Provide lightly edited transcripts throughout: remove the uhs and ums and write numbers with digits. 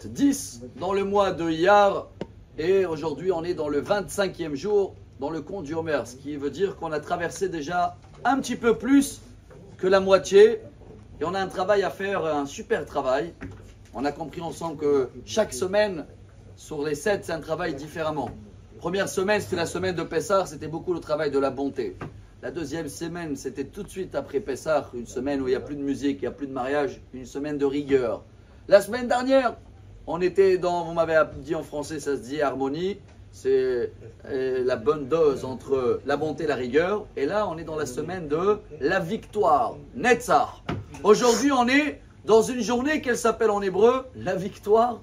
10 dans le mois de Iyar. Et aujourd'hui, on est dans le 25e jour dans le compte du Homer. Ce qui veut dire qu'on a traversé déjà un petit peu plus que la moitié. Et on a un travail à faire, un super travail. On a compris ensemble que chaque semaine, sur les 7, c'est un travail différemment. Première semaine, c'était la semaine de Pessah, c'était beaucoup le travail de la bonté. La deuxième semaine, c'était tout de suite après Pessah, une semaine où il n'y a plus de musique, il n'y a plus de mariage, une semaine de rigueur. La semaine dernière, on était dans, vous m'avez dit en français, ça se dit harmonie, c'est la bonne dose entre la bonté et la rigueur. Et là, on est dans la semaine de la victoire, Netzach. Aujourd'hui, on est dans une journée qu'elle s'appelle en hébreu la victoire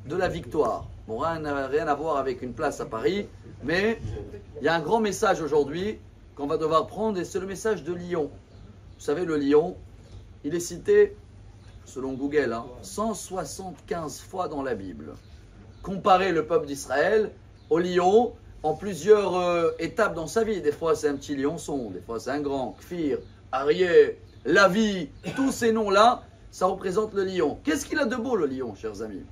de la victoire. Bon, rien à voir avec une place à Paris, mais il y a un grand message aujourd'hui qu'on va devoir prendre, et c'est le message de Lyon. Vous savez, le lion, il est cité, selon Google, 175 fois dans la Bible. Comparez le peuple d'Israël au lion en plusieurs étapes dans sa vie. Des fois, c'est un petit lionçon, des fois, c'est un grand, Kfir, Arié, Lavi, tous ces noms-là, ça représente le lion. Qu'est-ce qu'il a de beau, le lion, chers amis?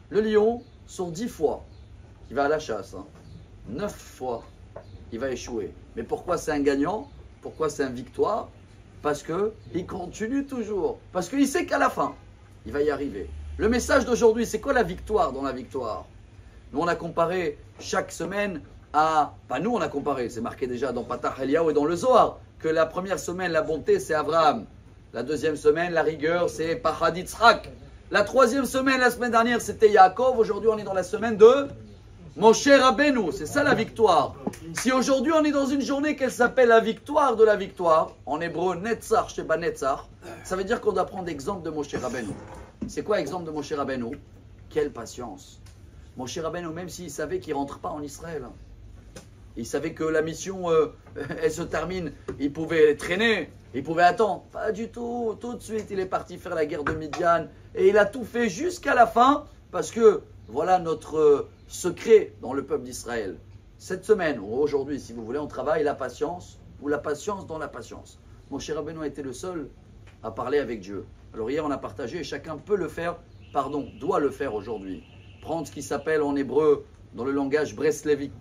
Le lion, sur 10 fois, il va à la chasse, 9 fois, il va échouer. Mais pourquoi c'est un gagnant? Pourquoi c'est une victoire? Parce qu'il continue toujours. Parce qu'il sait qu'à la fin, il va y arriver. Le message d'aujourd'hui, c'est quoi la victoire dans la victoire? Nous, on a comparé chaque semaine à... Pas nous, on a comparé, c'est marqué déjà dans Patah Eliyahu et dans le Zohar, que la première semaine, la bonté, c'est Abraham. La deuxième semaine, la rigueur, c'est Pachad Yitzhak. La troisième semaine, la semaine dernière, c'était Yaakov. Aujourd'hui, on est dans la semaine de Moshe Rabbeinu. C'est ça la victoire. Si aujourd'hui, on est dans une journée qu'elle s'appelle la victoire de la victoire, en hébreu, Netzach, Sheba Netzach, ça veut dire qu'on doit prendre l'exemple de Moshe Rabbeinu. C'est quoi l'exemple de Moshe Rabbeinu? Quelle patience. Moshe Rabbeinu, même s'il savait qu'il ne rentre pas en Israël, il savait que la mission, elle se termine, il pouvait traîner, il pouvait attendre. Pas du tout. Tout de suite, il est parti faire la guerre de Midian. Et il a tout fait jusqu'à la fin, parce que voilà notre secret dans le peuple d'Israël. Cette semaine, ou aujourd'hui, si vous voulez, on travaille la patience, ou la patience dans la patience. Moshe Rabbeinu a été le seul à parler avec Dieu. Alors hier, on a partagé, et chacun peut le faire, doit le faire aujourd'hui. Prendre ce qui s'appelle en hébreu, dans le langage breslevique,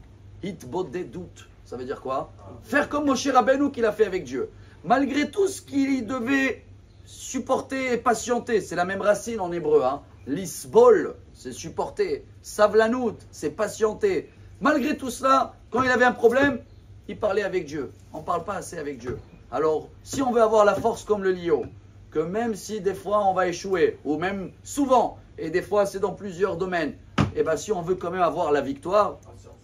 Hitbodedut. Ça veut dire quoi? Faire comme Moshe Rabbeinu qu'il a fait avec Dieu. Malgré tout ce qu'il devait supporter et patienter, c'est la même racine en hébreu. Lisbol, c'est supporter. Savlanout, c'est patienter. Malgré tout cela, quand il avait un problème, il parlait avec Dieu. On ne parle pas assez avec Dieu. Alors, si on veut avoir la force comme le lion, que même si des fois on va échouer, ou même souvent, et des fois c'est dans plusieurs domaines, et bien si on veut quand même avoir la victoire,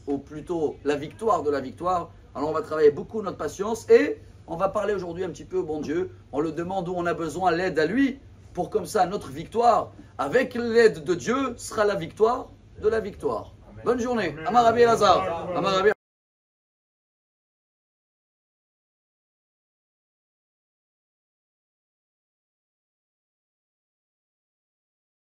ou plutôt la victoire de la victoire, alors on va travailler beaucoup notre patience et on va parler aujourd'hui un petit peu au bon Dieu. On le demande où on a besoin l'aide à lui pour comme ça notre victoire, avec l'aide de Dieu, sera la victoire de la victoire. Bonne journée. Amar Rabbi Elazar. Amar Rabbi